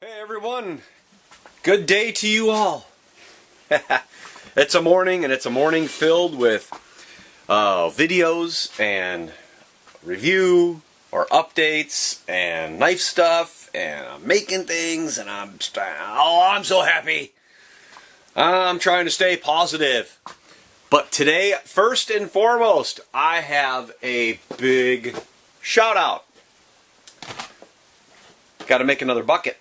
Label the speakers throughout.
Speaker 1: Hey everyone, good day to you all. It's a morning, and it's a morning filled with videos and review or updates and knife stuff, and I'm making things, and I'm so happy. I'm trying to stay positive. But today, first and foremost, I have a big shout out. Got to make another bucket.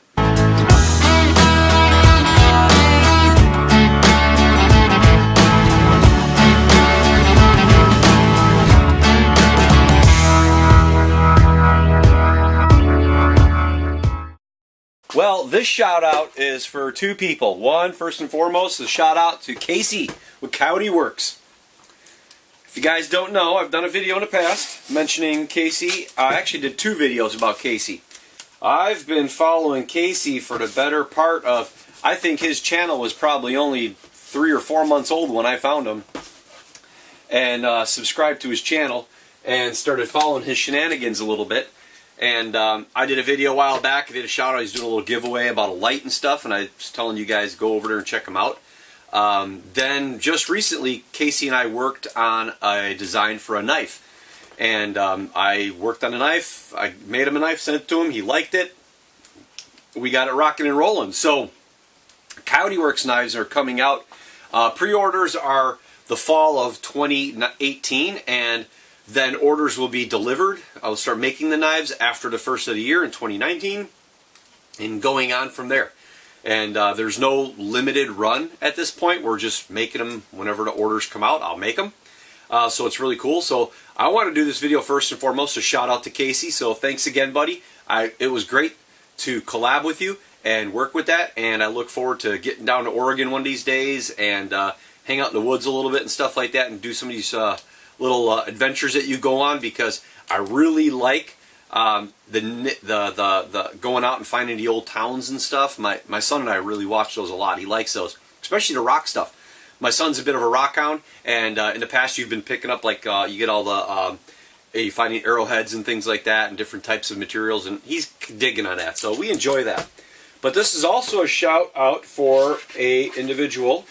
Speaker 1: Well, this shout out is for two people. One, first and foremost, a shout out to Casey with Coyote Works. If you guys don't know, I've done a video in the past mentioning Casey. I actually did two videos about Casey. I've been following Casey for the better part of, I think his channel was probably only 3 or 4 months old when I found him, and subscribed to his channel and started following his shenanigans a little bit. And I did a video a while back. I did a shout out. He's doing a little giveaway about a light and stuff, and I was telling you guys go over there and check him out. Then just recently, Casey and I worked on a design for a knife, and I worked on a knife. I made him a knife, sent it to him. He liked it. We got it rocking and rolling. So Coyote Works knives are coming out. Pre-orders are the fall of 2018, and then orders will be delivered. I'll start making the knives after the first of the year in 2019 and going on from there. And there's no limited run at this point. We're just making them whenever the orders come out. I'll make them. So it's really cool. So I want to do this video first and foremost to shout out to Casey. So thanks again, buddy. It was great to collab with you and work with that. And I look forward to getting down to Oregon one of these days and hang out in the woods a little bit and stuff like that and do some of these little adventures that you go on, because I really like the going out and finding the old towns and stuff. My son and I really watch those a lot. He likes those, especially the rock stuff. My son's a bit of a rock hound, and in the past you've been picking up like you get all the you finding arrowheads and things like that and different types of materials, and he's digging on that. So we enjoy that. But this is also a shout out for a individual,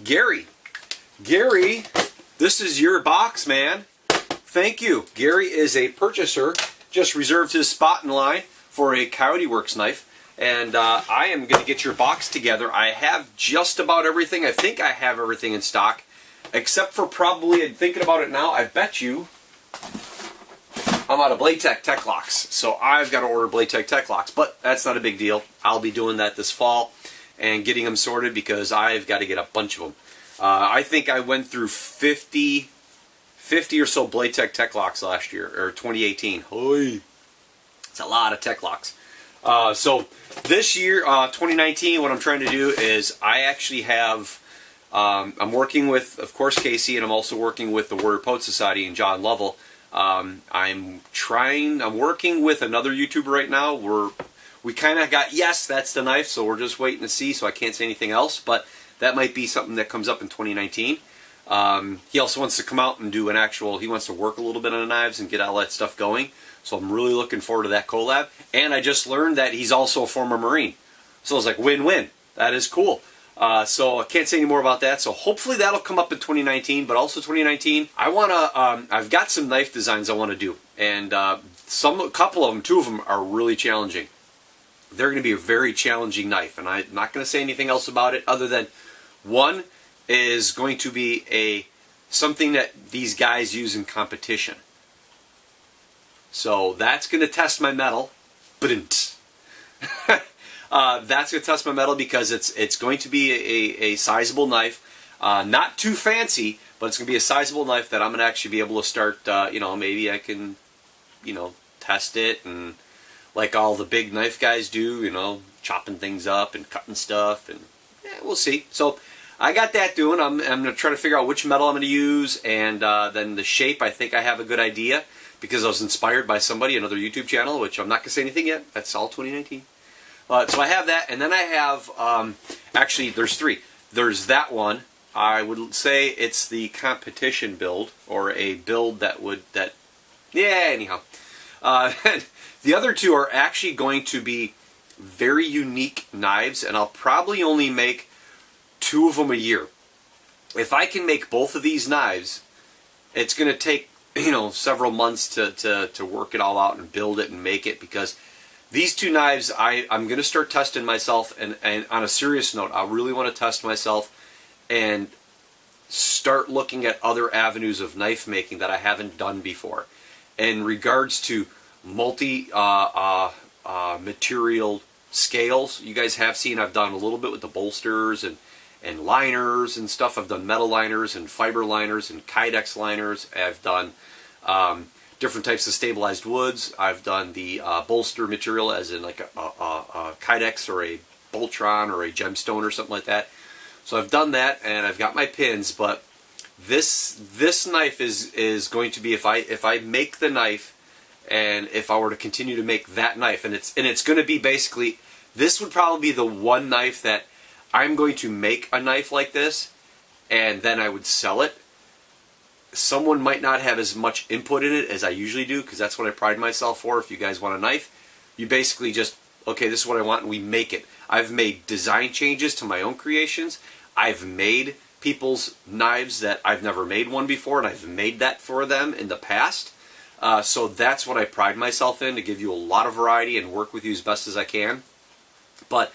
Speaker 1: Gary. Gary, this is your box, man. Thank you. Gary is a purchaser. Just reserved his spot in line for a Coyote Works knife. And I am going to get your box together. I have just about everything. I think I have everything in stock. Except for probably, thinking about it now, I bet you I'm out of Blade Tech locks. So I've got to order Blade Tech locks. But that's not a big deal. I'll be doing that this fall and getting them sorted, because I've got to get a bunch of them. I think I went through 50 or so Blade Tech locks last year, or 2018. Holy, it's a lot of tech locks. So this year, 2019, what I'm trying to do is I actually have, I'm working with, of course, Casey, and I'm also working with the Warrior Poet Society and John Lovell. I'm working with another YouTuber right now. We kind of got, yes, that's the knife, so we're just waiting to see, so I can't say anything else, but that might be something that comes up in 2019. He also wants to come out and do an actual, he wants to work a little bit on the knives and get all that stuff going. So I'm really looking forward to that collab. And I just learned that he's also a former Marine. So I was like, win-win. That is cool. So I can't say any more about that. So hopefully that'll come up in 2019. But also 2019, I want to, I've got some knife designs I want to do. And a couple of them, 2 of them are really challenging. They're going to be a very challenging knife. And I'm not going to say anything else about it other than one is going to be something that these guys use in competition. So that's going to test my metal. That's going to test my metal, because it's going to be a sizable knife. Not too fancy, but it's going to be a sizable knife that I'm going to actually be able to start, maybe I can, test it, and like all the big knife guys do, chopping things up and cutting stuff, and yeah, we'll see. So I got that doing. I'm going to try to figure out which metal I'm going to use, and then the shape, I think I have a good idea, because I was inspired by somebody, another YouTube channel, which I'm not going to say anything yet. That's all 2019. So I have that, and then I have, actually there's 3. There's that one. I would say it's the competition build, or a build anyhow. The other two are actually going to be very unique knives, and I'll probably only make 2 of them a year. If I can make both of these knives, it's going to take, you know, several months to work it all out and build it and make it, because these 2 knives, I'm going to start testing myself, and on a serious note, I really want to test myself and start looking at other avenues of knife making that I haven't done before. In regards to material scales, you guys have seen I've done a little bit with the bolsters and liners and stuff. I've done metal liners and fiber liners and Kydex liners. I've done different types of stabilized woods. I've done the bolster material, as in like a Kydex or a Boltron or a gemstone or something like that. So I've done that, and I've got my pins. But this knife is going to be, if I make the knife, and if I were to continue to make that knife, and it's going to be basically, this would probably be the one knife that I'm going to make a knife like this, and then I would sell it. Someone might not have as much input in it as I usually do, because that's what I pride myself for. If you guys want a knife, you basically just, okay, this is what I want, and we make it. I've made design changes to my own creations. I've made people's knives that I've never made one before, and I've made that for them in the past. So that's what I pride myself in, to give you a lot of variety and work with you as best as I can. But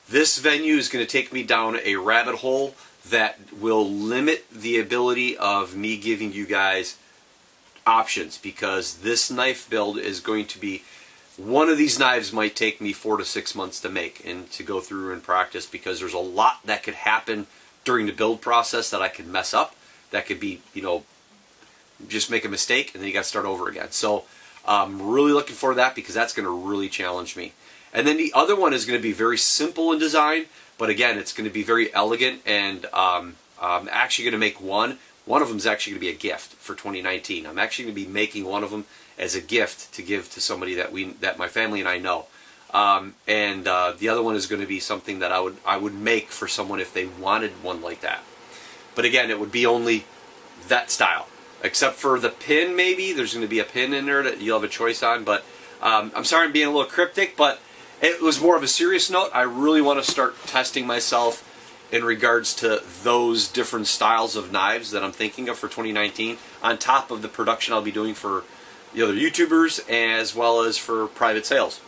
Speaker 1: this venue is going to take me down a rabbit hole that will limit the ability of me giving you guys options, because this knife build is going to be, one of these knives might take me 4 to 6 months to make and to go through and practice, because there's a lot that could happen during the build process that I could mess up. That could be, you know, just make a mistake and then you got to start over again. So I'm really looking forward to that, because that's going to really challenge me. And then the other one is going to be very simple in design, but again, it's going to be very elegant, and I'm actually going to make one. One of them is actually going to be a gift for 2019. I'm actually going to be making one of them as a gift to give to somebody that my family and I know. The other one is going to be something that I would make for someone if they wanted one like that. But again, it would be only that style. Except for the pin, maybe. There's going to be a pin in there that you'll have a choice on. But I'm sorry I'm being a little cryptic, but it was more of a serious note. I really want to start testing myself in regards to those different styles of knives that I'm thinking of for 2019, on top of the production I'll be doing for the other YouTubers, as well as for private sales.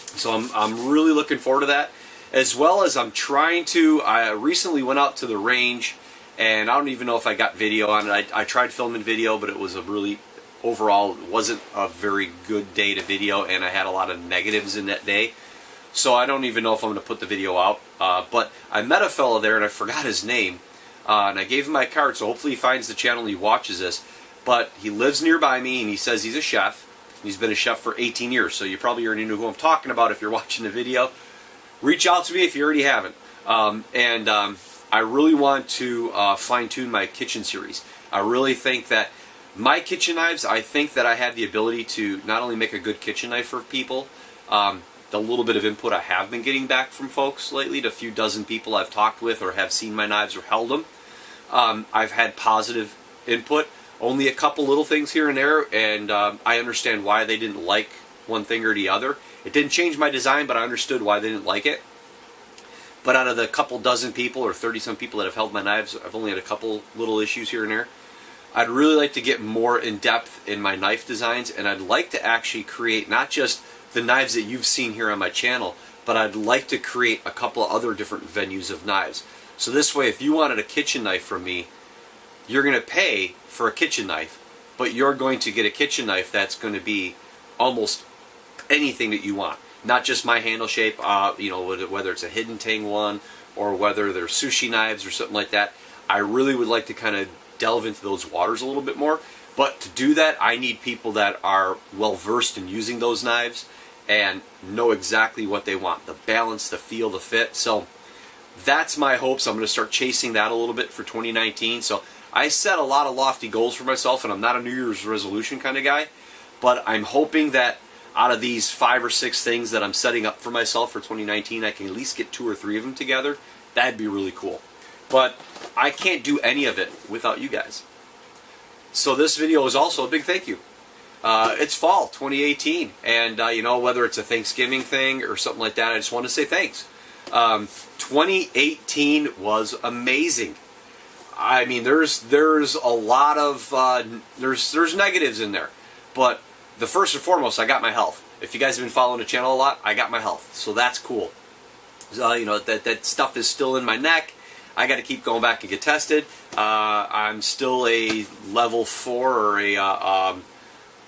Speaker 1: So I'm really looking forward to that. As well as I recently went out to the range, and I don't even know if I got video on it. I tried filming video, but it was overall, it wasn't a very good day to video, and I had a lot of negatives in that day. So I don't even know if I'm going to put the video out. But I met a fellow there, and I forgot his name. And I gave him my card, so hopefully he finds the channel and he watches this. But he lives nearby me, and he says he's a chef. He's been a chef for 18 years, so you probably already know who I'm talking about if you're watching the video. Reach out to me if you already haven't. I really want to fine-tune my kitchen series. I really think that my kitchen knives, I think that I have the ability to not only make a good kitchen knife for people, the little bit of input I have been getting back from folks lately, to a few dozen people I've talked with or have seen my knives or held them, I've had positive input. Only a couple little things here and there, and I understand why they didn't like one thing or the other. It didn't change my design, but I understood why they didn't like it. But out of the couple dozen people or 30-some people that have held my knives, I've only had a couple little issues here and there. I'd really like to get more in-depth in my knife designs, and I'd like to actually create not just the knives that you've seen here on my channel, but I'd like to create a couple other different venues of knives. So this way, if you wanted a kitchen knife from me, you're going to pay for a kitchen knife, but you're going to get a kitchen knife that's going to be almost anything that you want. Not just my handle shape, whether it's a hidden tang one or whether they're sushi knives or something like that. I really would like to kind of delve into those waters a little bit more. But to do that, I need people that are well versed in using those knives and know exactly what they want. The balance, the feel, the fit. So that's my hopes. I'm going to start chasing that a little bit for 2019. So I set a lot of lofty goals for myself, and I'm not a New Year's resolution kind of guy. But I'm hoping that out of these 5 or 6 things that I'm setting up for myself for 2019, I can at least get 2 or 3 of them together. That'd be really cool. But I can't do any of it without you guys. So this video is also a big thank you. it's fall 2018, and you know, whether it's a Thanksgiving thing or something like that, I just want to say thanks. 2018 was amazing. I mean, there's a lot of there's negatives in there, but the first and foremost, I got my health. If you guys have been following the channel a lot, I got my health, so that's cool. You know, that stuff is still in my neck. I got to keep going back and get tested. I'm still a level 4 or a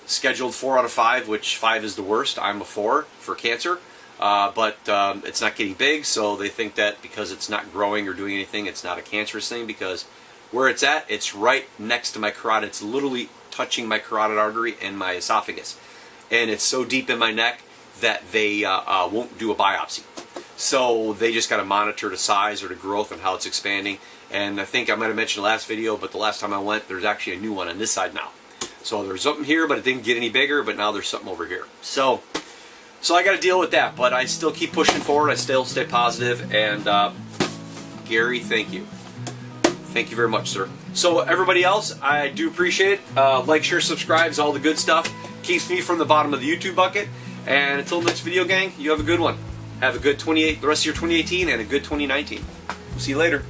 Speaker 1: scheduled 4 out of 5, which 5 is the worst. I'm a 4 for cancer, but it's not getting big, so they think that because it's not growing or doing anything, it's not a cancerous thing, because where it's at, it's right next to my carotid. It's literally touching my carotid artery and my esophagus, and it's so deep in my neck that they won't do a biopsy. So they just got to monitor the size or the growth and how it's expanding. And I think I might have mentioned the last video, but the last time I went, there's actually a new one on this side now. So there's something here, but it didn't get any bigger, but now there's something over here. So I got to deal with that, but I still keep pushing forward. I still stay positive. And Gary, thank you. Thank you very much, sir. So everybody else, I do appreciate it. Like, share, subscribe, all the good stuff. Keeps me from the bottom of the YouTube bucket. And until next video, gang, you have a good one. Have a good the rest of your 2018 and a good 2019. We'll see you later.